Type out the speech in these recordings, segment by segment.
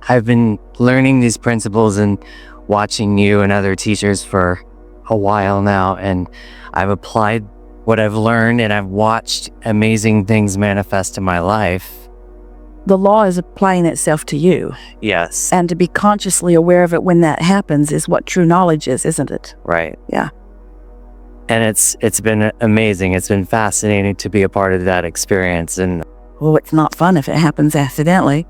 I've been learning these principles and watching you and other teachers for a while now, and I've applied what I've learned, and I've watched amazing things manifest in my life. The law is applying itself to you. Yes. And to be consciously aware of it when that happens is what true knowledge is, isn't it? Right. Yeah. And it's been amazing. It's been fascinating to be a part of that experience. And Well, it's not fun if it happens accidentally.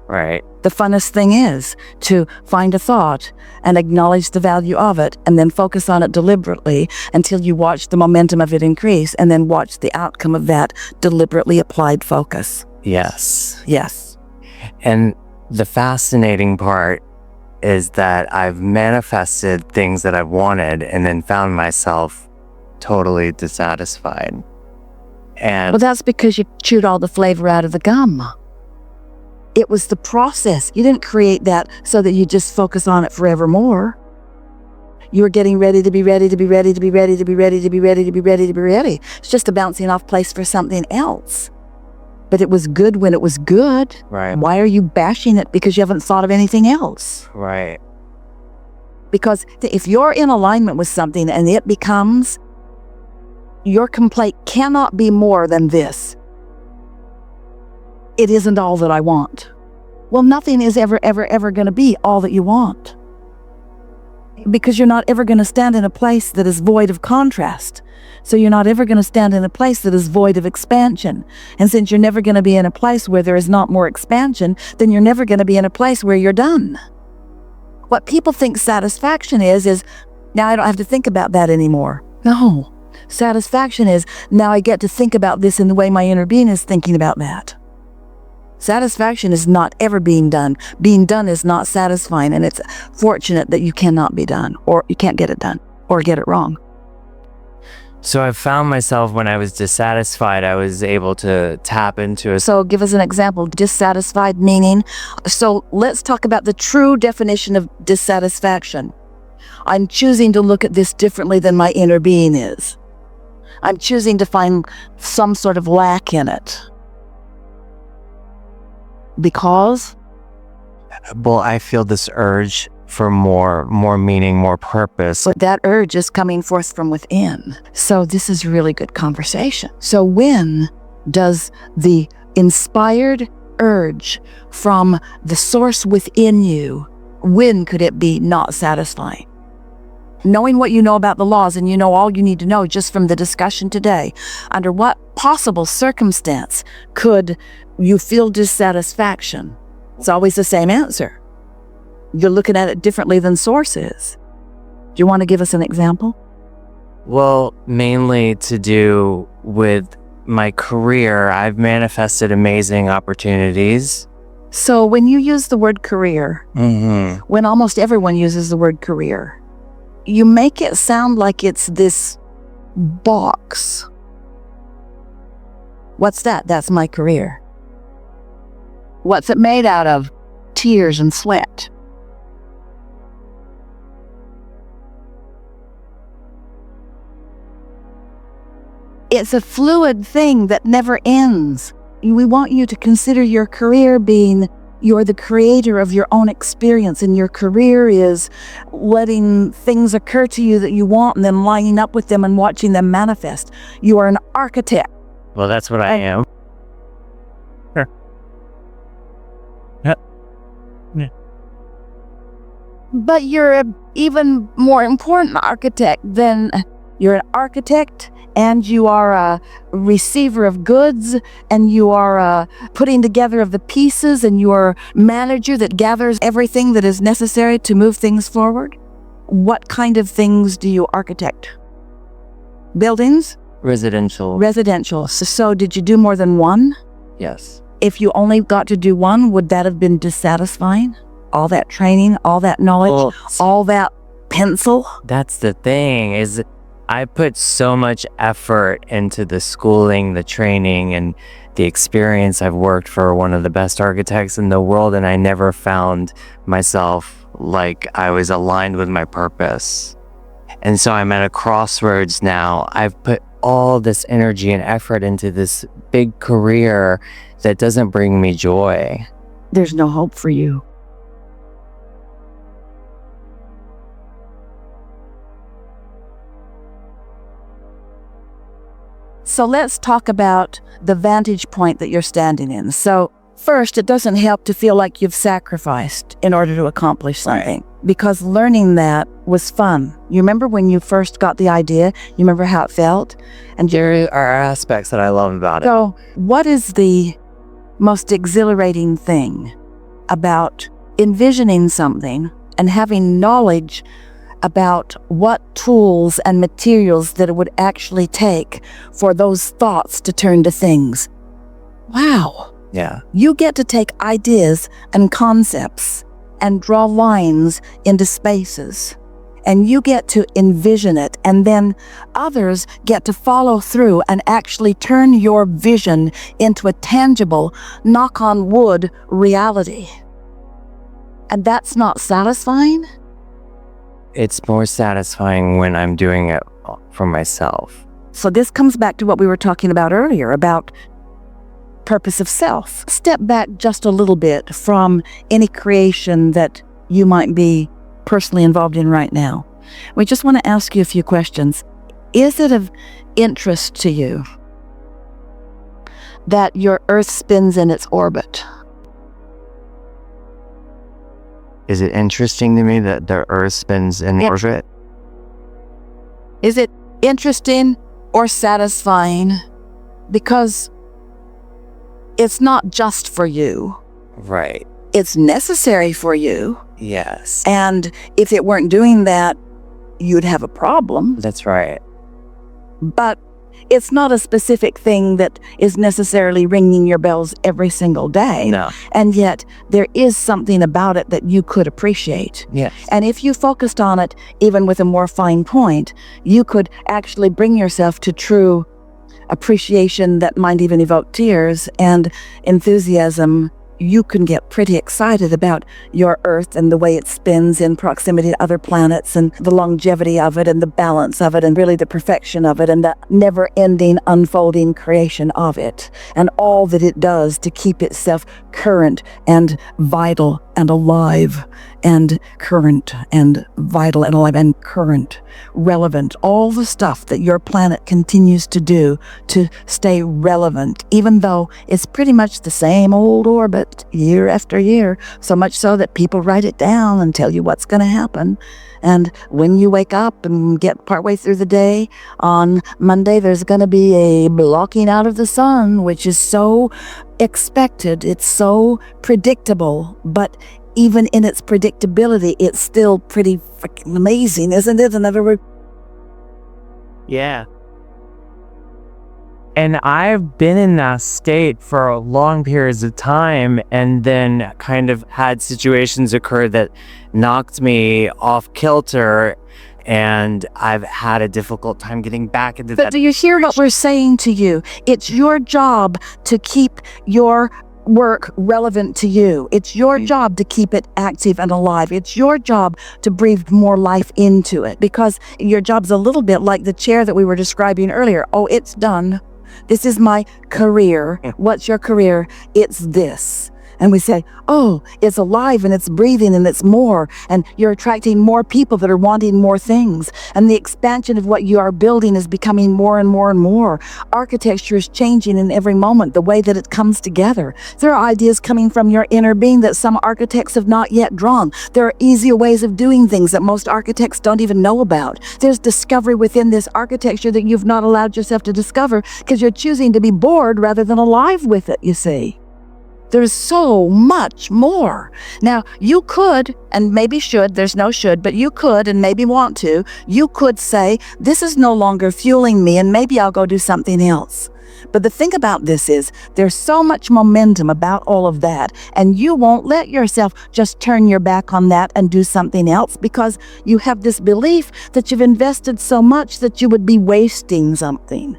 right. The funnest thing is to find a thought and acknowledge the value of it and then focus on it deliberately until you watch the momentum of it increase and then watch the outcome of that deliberately applied focus. Yes. Yes. And the fascinating part is that I've manifested things that I've wanted and then found myself totally dissatisfied. And Well, that's because you chewed all the flavor out of the gum. It was the process. You didn't create that so that you just focus on it forevermore. You were getting ready to be ready to be ready to be ready to be ready to be ready to be ready to be ready. It's just a bouncing off place for something else. But it was good when it was good. right, Why are you bashing it because you haven't thought of anything else? right, Because if you're in alignment with something and it becomes, your complaint cannot be more than this. It isn't all that I want. Well, nothing is ever going to be all that you want. Because you're not ever going to stand in a place that is void of contrast. So you're not ever going to stand in a place that is void of expansion. And since you're never going to be in a place where there is not more expansion, then you're never going to be in a place where you're done. What people think satisfaction is now I don't have to think about that anymore. No. Satisfaction is now I get to think about this in the way my inner being is thinking about that. Satisfaction is not ever being done. Being done is not satisfying, and it's fortunate that you cannot be done, or you can't get it done, or get it wrong. So I found myself when I was dissatisfied, I was able to tap into a So give us an example. Dissatisfied meaning. So let's talk about the true definition of dissatisfaction. I'm choosing to look at this differently than my inner being is. I'm choosing to find some sort of lack in it. Because? well, I feel this urge for more meaning, more purpose. But that urge is coming forth from within. So this is really good conversation. So when does the inspired urge from the source within you, when could it be not satisfying? Knowing what you know about the laws, and you know all you need to know just from the discussion today, under what possible circumstance could you feel dissatisfaction? It's always the same answer. You're looking at it differently than source is. Do you want to give us an example? Well, mainly to do with my career. I've manifested amazing opportunities. So when you use the word career, Mm-hmm. when almost everyone uses the word career, you make it sound like it's this box. What's that? That's my career. What's it made out of? Tears and sweat. It's a fluid thing that never ends. We want you to consider your career being you're the creator of your own experience, and your career is letting things occur to you that you want and then lining up with them and watching them manifest. You are an architect. Well, that's what I am. But you're an even more important architect than you're an architect, and you are a receiver of goods, and you are a putting together of the pieces, and you are a manager that gathers everything that is necessary to move things forward. What kind of things do you architect? Buildings? Residential. Residential. So did you do more than one? Yes. If you only got to do one, would that have been dissatisfying? All that training, all that knowledge, Well, all that pencil? that's the thing, is I put so much effort into the schooling, the training, and the experience. I've worked for one of the best architects in the world, and I never found myself like I was aligned with my purpose. And so I'm at a crossroads now. I've put all this energy and effort into this big career that doesn't bring me joy. there's no hope for you. So let's talk about the vantage point that you're standing in. So first, it doesn't help to feel like you've sacrificed in order to accomplish something, because learning that was fun. You remember when you first got the idea? You remember how it felt? And There are aspects that I love about it. so what is the most exhilarating thing about envisioning something and having knowledge about what tools and materials that it would actually take for those thoughts to turn to things? Wow. Yeah. You get to take ideas and concepts and draw lines into spaces, and you get to envision it, and then others get to follow through and actually turn your vision into a tangible, knock on wood reality. And that's not satisfying? It's more satisfying when I'm doing it for myself. So this comes back to what we were talking about earlier about purpose of self. Step back just a little bit from any creation that you might be personally involved in right now. We just want to ask you a few questions. Is it of interest to you that your Earth spins in its orbit? Is it interesting to me that the Earth spins in orbit? Is it interesting or satisfying? Because it's not just for you. Right. It's necessary for you. Yes. And if it weren't doing that, you'd have a problem. That's right. But it's not a specific thing that is necessarily ringing your bells every single day. No. And yet there is something about it that you could appreciate. Yes. And if you focused on it, even with a more fine point, you could actually bring yourself to true appreciation that might even evoke tears and enthusiasm. You can get pretty excited about your Earth and the way it spins in proximity to other planets and the longevity of it and the balance of it and really the perfection of it and the never-ending unfolding creation of it and all that it does to keep itself current and vital and alive and current and vital and alive and current, relevant, all the stuff that your planet continues to do to stay relevant, even though it's pretty much the same old orbit year after year, so much so that people write it down and tell you what's going to happen. And when you wake up and get partway through the day, on Monday there's going to be a blocking out of the sun, which is so expected, it's so predictable, but even in its predictability, it's still pretty freaking amazing, isn't it? In other words, Yeah. And I've been in that state for long periods of time, and then kind of had situations occur that knocked me off kilter, and I've had a difficult time getting back into but that. do you hear what we're saying to you? It's your job to keep your work relevant to you. It's your job to keep it active and alive. It's your job to breathe more life into it, because your job's a little bit like the chair that we were describing earlier. Oh, it's done. This is my career. What's your career? It's this. And we say, oh, it's alive and it's breathing and it's more. And you're attracting more people that are wanting more things. And the expansion of what you are building is becoming more and more and more. Architecture is changing in every moment, the way that it comes together. There are ideas coming from your inner being that some architects have not yet drawn. There are easier ways of doing things that most architects don't even know about. There's discovery within this architecture that you've not allowed yourself to discover because you're choosing to be bored rather than alive with it, you see. There's so much more. Now, you could, and maybe should, there's no should, but you could, and maybe want to, you could say, this is no longer fueling me, and maybe I'll go do something else. But the thing about this is, there's so much momentum about all of that, and you won't let yourself just turn your back on that and do something else, because you have this belief that you've invested so much that you would be wasting something.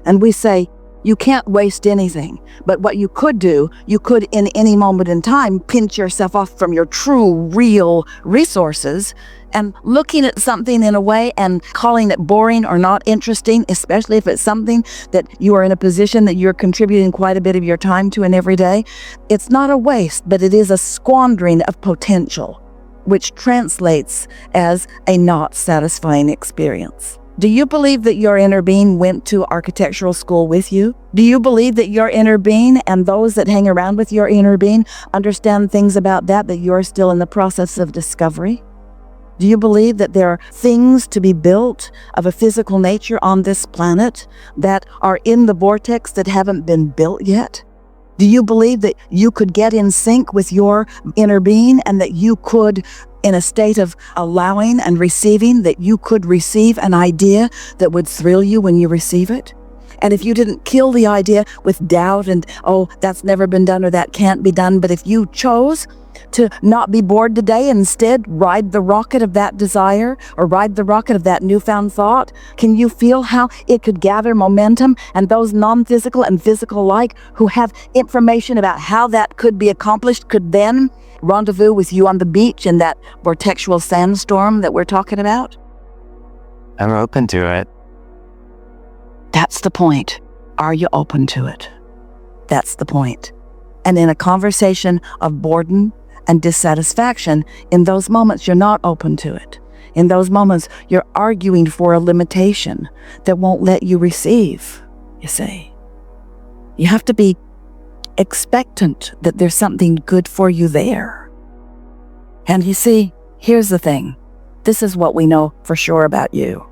And we say, You can't waste anything. But what you could do, you could in any moment in time pinch yourself off from your true, real resources and looking at something in a way and calling it boring or not interesting, especially if it's something that you are in a position that you're contributing quite a bit of your time to in every day. It's not a waste, but it is a squandering of potential, which translates as a not satisfying experience. Do you believe that your inner being went to architectural school with you? Do you believe that your inner being and those that hang around with your inner being understand things about that you're still in the process of discovery? Do you believe that there are things to be built of a physical nature on this planet that are in the vortex that haven't been built yet? Do you believe that you could get in sync with your inner being and that you could, in a state of allowing and receiving, that you could receive an idea that would thrill you when you receive it? And if you didn't kill the idea with doubt and, oh, that's never been done or that can't be done, but if you chose to not be bored today, instead ride the rocket of that desire or ride the rocket of that newfound thought, can you feel how it could gather momentum? And those non-physical and physical alike who have information about how that could be accomplished could then rendezvous with you on the beach in that vortexual sandstorm that we're talking about? I'm open to it. That's the point. Are you open to it? That's the point. And in a conversation of boredom and dissatisfaction, in those moments you're not open to it. In those moments you're arguing for a limitation that won't let you receive, you see. You have to be expectant that there's something good for you there. And you see, here's the thing. This is what we know for sure about you.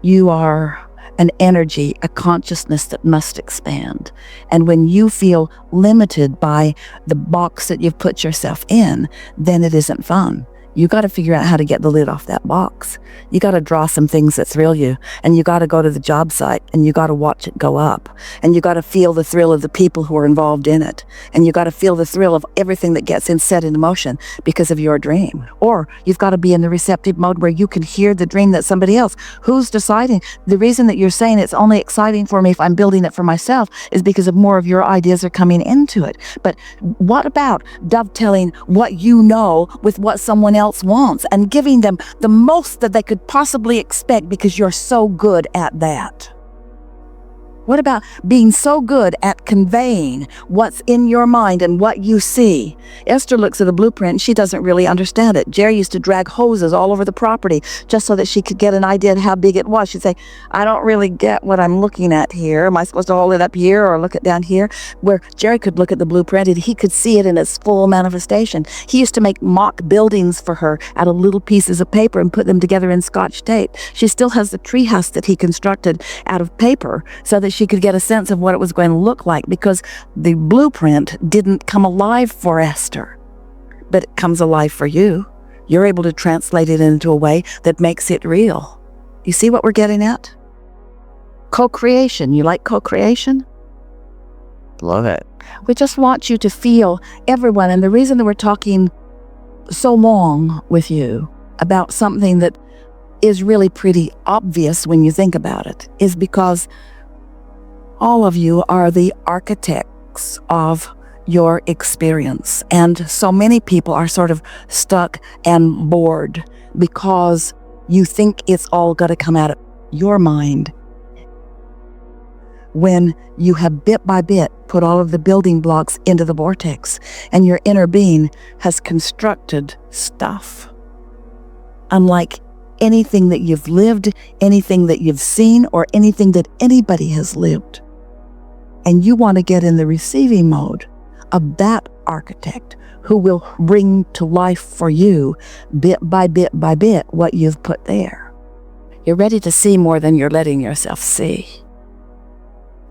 You are an energy, a consciousness that must expand. And when you feel limited by the box that you've put yourself in, then it isn't fun. You got to figure out how to get the lid off that box. You got to draw some things that thrill you, and you got to go to the job site and you got to watch it go up, and you got to feel the thrill of the people who are involved in it, and you got to feel the thrill of everything that gets set in motion because of your dream. Or you've got to be in the receptive mode where you can hear the dream that somebody else who's deciding. The reason that you're saying it's only exciting for me if I'm building it for myself is because of more of your ideas are coming into it. But what about dovetailing what you know with what someone else wants and giving them the most that they could possibly expect because you're so good at that? What about being so good at conveying what's in your mind and what you see? Esther looks at a blueprint and she doesn't really understand it. Jerry used to drag hoses all over the property just so that she could get an idea of how big it was. She'd say, I don't really get what I'm looking at here. Am I supposed to hold it up here or look it down here? Where Jerry could look at the blueprint and he could see it in its full manifestation. He used to make mock buildings for her out of little pieces of paper and put them together in Scotch tape. She still has the treehouse that he constructed out of paper so that she could get a sense of what it was going to look like, because the blueprint didn't come alive for Esther, but it comes alive for you. You're able to translate it into a way that makes it real. You see what we're getting at? Co-creation. You like co-creation? Love it. We just want you to feel everyone, and the reason that we're talking so long with you about something that is really pretty obvious when you think about it is because all of you are the architects of your experience. And so many people are sort of stuck and bored because you think it's all got to come out of your mind, when you have bit by bit put all of the building blocks into the vortex and your inner being has constructed stuff. Unlike anything that you've lived, anything that you've seen, or anything that anybody has lived. And you want to get in the receiving mode of that architect who will bring to life for you, bit by bit by bit, what you've put there. You're ready to see more than you're letting yourself see.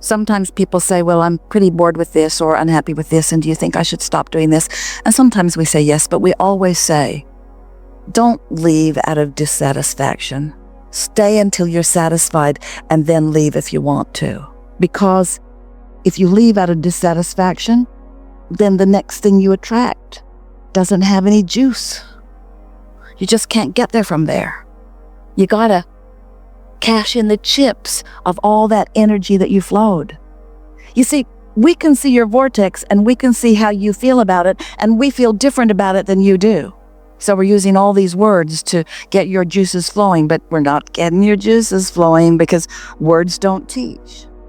Sometimes people say, well, I'm pretty bored with this or unhappy with this, and do you think I should stop doing this? And sometimes we say yes, but we always say, don't leave out of dissatisfaction. Stay until you're satisfied and then leave if you want to. Because if you leave out of dissatisfaction, then the next thing you attract doesn't have any juice. You just can't get there from there. You gotta Cash in the chips of all that energy that you flowed. You see, we can see your vortex and we can see how you feel about it, and we feel different about it than you do. So we're using all these words to get your juices flowing, but we're not getting your juices flowing because words don't teach.